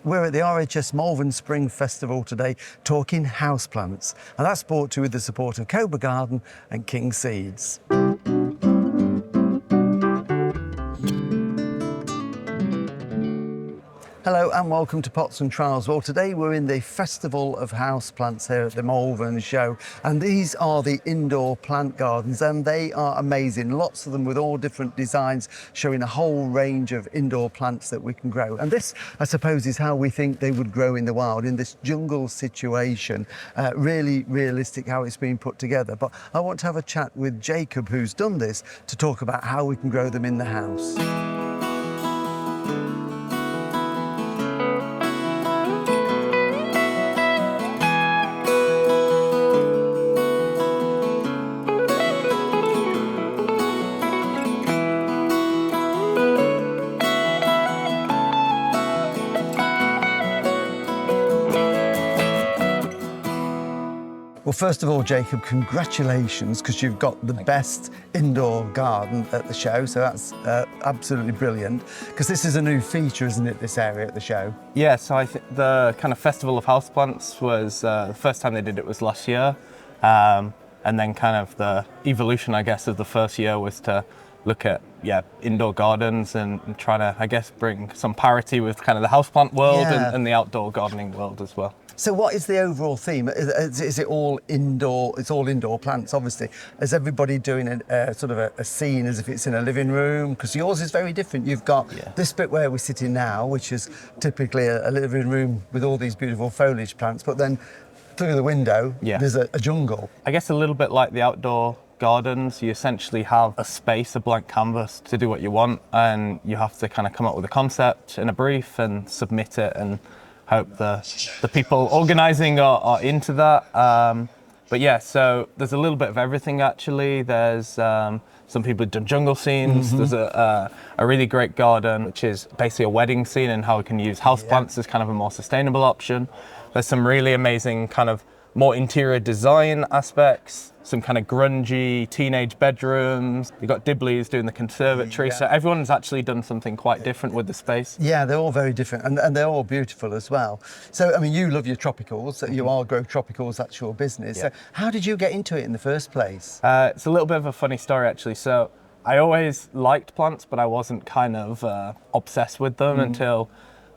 we're at the RHS Malvern Spring Festival today talking houseplants, and that's brought to you with the support of Cobra Garden and King Seeds. Hello and welcome to Pots and Trowels. Well, today we're in the Festival of Houseplants here at the Malvern show, and these are the indoor plant gardens, and they are amazing. Lots of them with all different designs, showing a whole range of indoor plants that we can grow. And this, I suppose, is how we think they would grow in the wild, in this jungle situation. Really realistic how it's been put together. But I want to have a chat with Jacob, who's done this, to talk about how we can grow them in the house. Well, first of all, Jacob, congratulations, because you've got the best indoor garden at the show, so that's absolutely brilliant. Because this is a new feature, isn't it, this area at the show? Yeah, so I think the kind of Festival of Houseplants was, the first time they did it was last year. And then kind of the evolution, I guess, of the first year was to look at, indoor gardens and try to, I guess, bring some parity with kind of the houseplant world and the outdoor gardening world as well. So what is the overall theme? Is it all indoor? It's all indoor plants, obviously. Is everybody doing a sort of a scene as if it's in a living room? Because yours is very different. You've got this bit where we're sitting now, which is typically a living room with all these beautiful foliage plants, but then through the window, there's a jungle. I guess a little bit like the outdoor gardens, you essentially have a space, a blank canvas to do what you want, and you have to kind of come up with a concept and a brief and submit it and hope the people organising are into that. But yeah, so there's a little bit of everything actually. There's some people who've done jungle scenes. There's a really great garden, which is basically a wedding scene and how we can use houseplants as kind of a more sustainable option. There's some really amazing kind of more interior design aspects, some kind of grungy teenage bedrooms. You've got Dibley's doing the conservatory. So everyone's actually done something quite different with the space. Yeah, they're all very different and they're all beautiful as well. So, I mean, you love your tropicals. You all grow tropicals, that's your business. So how did you get into it in the first place? It's a little bit of a funny story, actually. So I always liked plants, but I wasn't kind of obsessed with them until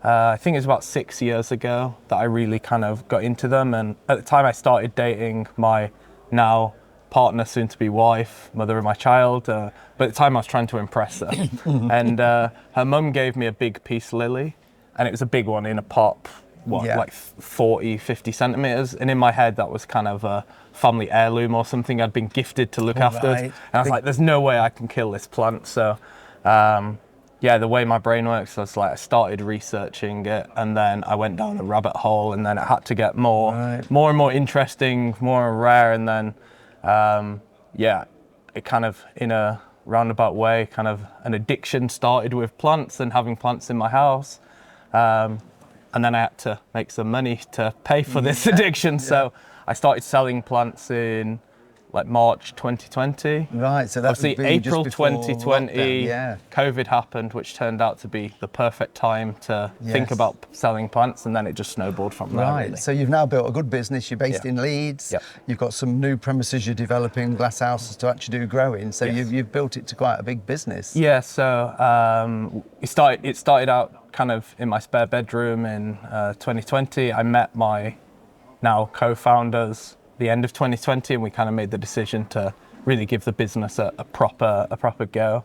I think it was about 6 years ago that I really kind of got into them. And at the time I started dating my now partner, soon to be wife, mother of my child. But at the time I was trying to impress her. And her mum gave me a big peace lily, and it was a big one in a pot, like 40, 50 centimeters. And in my head, that was kind of a family heirloom or something I'd been gifted to look after. And I was like, there's no way I can kill this plant. So, the way my brain works, I started researching it, and then I went down a rabbit hole, and then it had to get more and more interesting, more rare, and then, it kind of, in a roundabout way, kind of an addiction started with plants and having plants in my house. And then I had to make some money to pay for this addiction. So I started selling plants in like March 2020. Right, so that's April 2020, COVID happened, which turned out to be the perfect time to think about selling plants, and then it just snowballed from there. Right, really. So you've now built a good business. You're based in Leeds. You've got some new premises you're developing, glass houses to actually do growing. So you've built it to quite a big business. Yeah, so it started out kind of in my spare bedroom in 2020. I met my now co-founders the end of 2020, and we kind of made the decision to really give the business a proper go.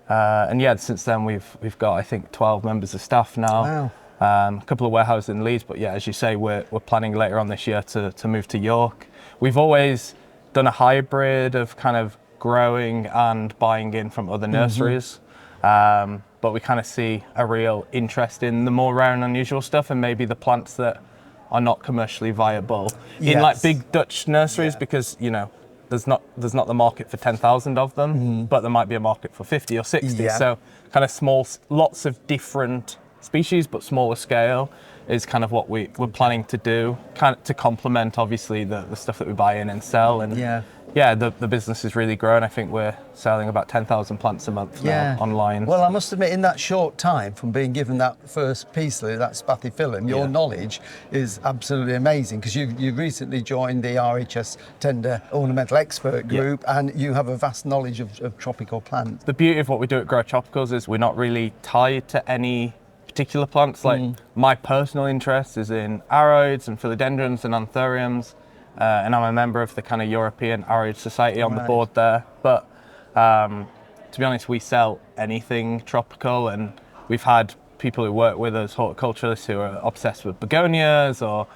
And since then we've got, I think, 12 members of staff now. Wow. A couple of warehouses in Leeds, but as you say, we're planning later on this year to move to York. We've always done a hybrid of kind of growing and buying in from other nurseries. But we kind of see a real interest in the more rare and unusual stuff, and maybe the plants that are not commercially viable in like big Dutch nurseries, because there's not the market for 10,000 of them, but there might be a market for 50 or 60. So kind of small, lots of different species, but smaller scale is kind of what we're planning to do, kind of to complement obviously the stuff that we buy in and sell. And yeah, the business has really grown. I think we're selling about 10,000 plants a month now online. Well, I must admit, in that short time from being given that first piece, that spathiphyllum, your knowledge is absolutely amazing, because you've recently joined the RHS Tender Ornamental Expert Group, and you have a vast knowledge of tropical plants. The beauty of what we do at Grow Tropicals is we're not really tied to any particular plants. Like my personal interest is in aroids and philodendrons and anthuriums. And I'm a member of the kind of European Aroid Society on the board there. But to be honest, we sell anything tropical, and we've had people who work with us, horticulturalists, who are obsessed with begonias or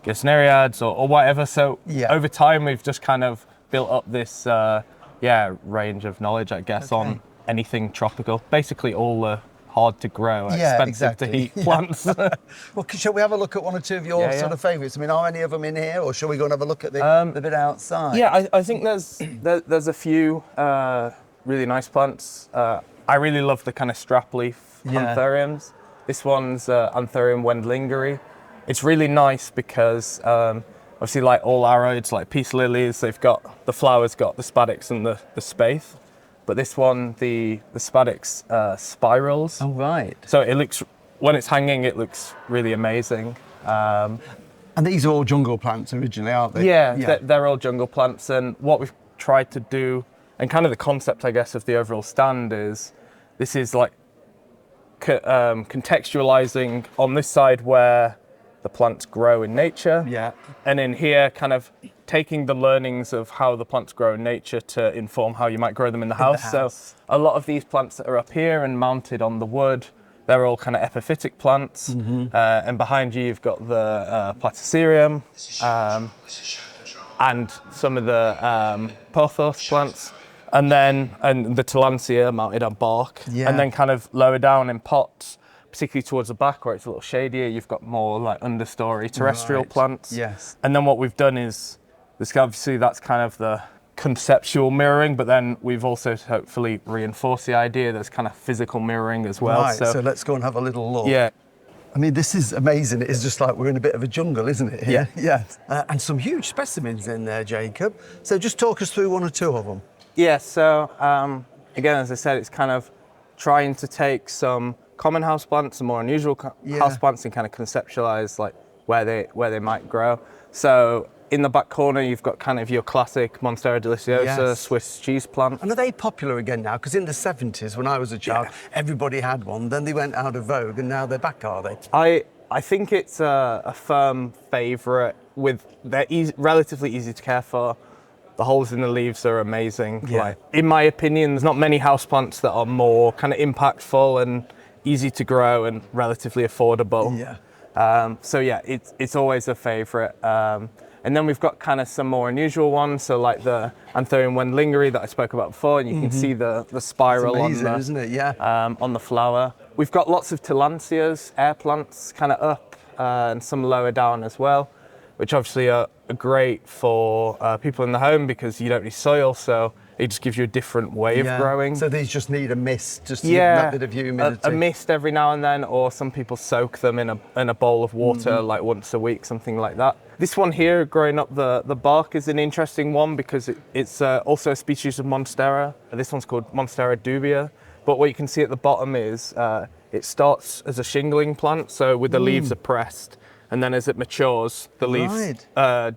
gesneriads or whatever. So over time, we've just kind of built up this range of knowledge, I guess, on anything tropical. Basically all the hard to grow, expensive to heat plants. Well, shall we have a look at one or two of your sort of favourites? I mean, are any of them in here, or shall we go and have a look at the bit outside? Yeah, I think there's a few really nice plants. I really love the kind of strap leaf anthuriums. This one's Anthurium wendlingeri. It's really nice because obviously, like all aroids, like peace lilies, the flowers got the spadix and the spathe. But this one, the spadix spirals. Oh, right. So it looks, when it's hanging, it looks really amazing. And these are all jungle plants originally, aren't they? Yeah. They're all jungle plants. And what we've tried to do, and kind of the concept, I guess, of the overall stand is, this is like contextualizing on this side where the plants grow in nature. Yeah. And in here, kind of taking the learnings of how the plants grow in nature to inform how you might grow them in the house. So a lot of these plants that are up here and mounted on the wood, they're all kind of epiphytic plants. And behind you, you've got the Platycerium and some of the pothos plants. And the Tillandsia mounted on bark. And then kind of lower down in pots, particularly towards the back where it's a little shadier, you've got more like understory terrestrial plants. Yes. And then what we've done is, obviously that's kind of the conceptual mirroring, but then we've also hopefully reinforced the idea there's kind of physical mirroring as well. Right, so let's go and have a little look. Yeah. I mean, this is amazing. It's just like we're in a bit of a jungle, isn't it? Yeah. And some huge specimens in there, Jacob. So just talk us through one or two of them. Yeah, so again, as I said, it's kind of trying to take some common houseplants and more unusual houseplants and kind of conceptualize like where they might grow. So in the back corner, you've got kind of your classic Monstera deliciosa Swiss cheese plant. And are they popular again now? Because in the 70s, when I was a child, everybody had one. Then they went out of vogue, and now they're back, are they? I think it's a firm favourite. They're relatively easy to care for. The holes in the leaves are amazing. Like, in my opinion, there's not many houseplants that are more kind of impactful and easy to grow and relatively affordable. So it's always a favourite. And then we've got kind of some more unusual ones, so like the Anthurium wendlingeri that I spoke about before, and you can see the spiral isn't it? on the flower. We've got lots of Tillandsias, air plants, kind of up, and some lower down as well, which obviously are great for people in the home because you don't need soil, so it just gives you a different way of growing. So these just need a mist, just that bit of humidity. A mist every now and then, or some people soak them in a bowl of water like once a week, something like that. This one here, growing up the bark, is an interesting one because it's also a species of Monstera. This one's called Monstera dubia. But what you can see at the bottom is it starts as a shingling plant, so with the leaves oppressed. And then as it matures, the leaves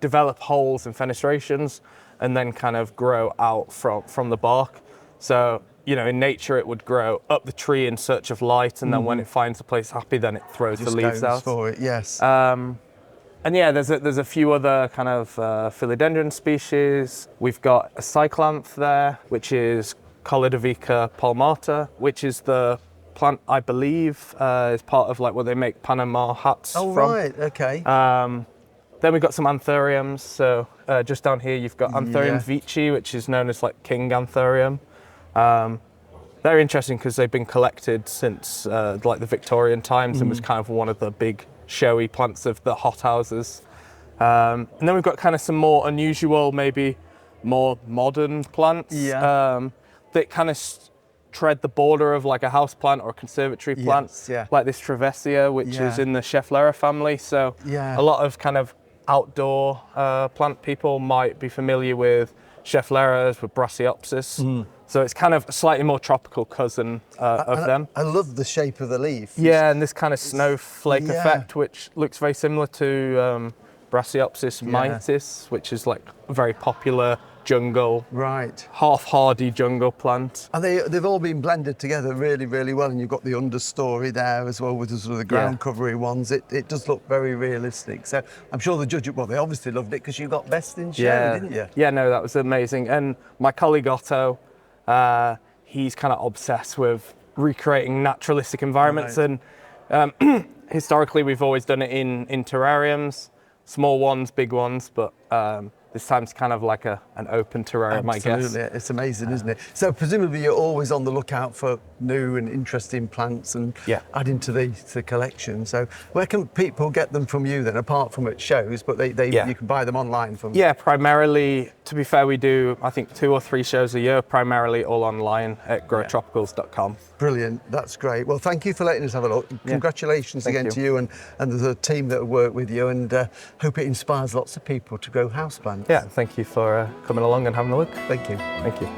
develop holes and fenestrations and then kind of grow out from the bark. So, you know, in nature, it would grow up the tree in search of light. And then when it finds a place happy, then it throws the leaves out. For it, yes. And yeah, there's a few other kind of philodendron species. We've got a cyclanth there, which is Colidovica palmata, which is the plant, I believe, is part of like what they make Panama hats from. Oh, right, okay. Then we've got some anthuriums. So just down here, you've got Anthurium veitchi, which is known as like King Anthurium. They're interesting because they've been collected since like the Victorian times and was kind of one of the big showy plants of the hothouses. And then we've got kind of some more unusual, maybe more modern plants that kind of tread the border of like a house plant or a conservatory plant, like this Travesia, which is in the Schefflera family. So a lot of kind of outdoor plant people might be familiar with Scheffleras with Brasseopsis. So it's kind of a slightly more tropical cousin of them. I love the shape of the leaf. Yeah, and this kind of snowflake yeah. effect, which looks very similar to Brasseopsis mitis, which is like a very popular jungle, Right. half hardy jungle plant. And they've all been blended together really, really well. And you've got the understory there as well with the sort of the ground covery ones. It does look very realistic. So I'm sure the judge, well, they obviously loved it because you got best in show, didn't you? Yeah, no, that was amazing. And my colleague Otto, he's kind of obsessed with recreating naturalistic environments. Right. And historically, we've always done it in terrariums, small ones, big ones, but this time it's kind of like an open terrarium, I guess. Absolutely, it's amazing, isn't it? So presumably you're always on the lookout for new and interesting plants and adding to the collection. So where can people get them from you then, apart from at shows, but you can buy them online from? Yeah, primarily, to be fair, we do, I think, 2 or 3 shows a year, primarily all online at growtropicals.com. Brilliant, that's great. Well, thank you for letting us have a look. Congratulations again to you and the team that work with you, and hope it inspires lots of people to grow houseplants. Yeah, thank you for coming along and having a look. Thank you. Thank you.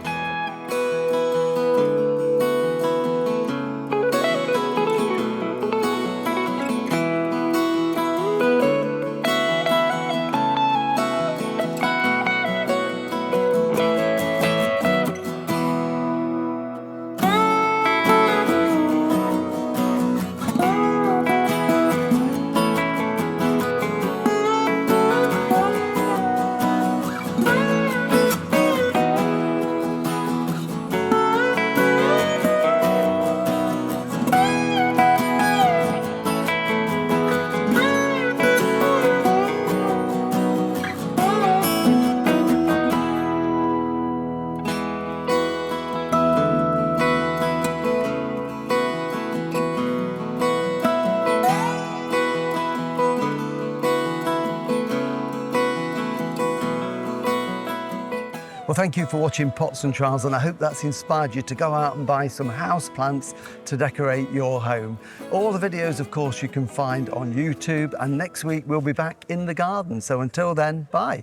Well, thank you for watching Pots and Trowels, and I hope that's inspired you to go out and buy some house plants to decorate your home. All the videos, of course, you can find on YouTube, and next week we'll be back in the garden. So until then, bye.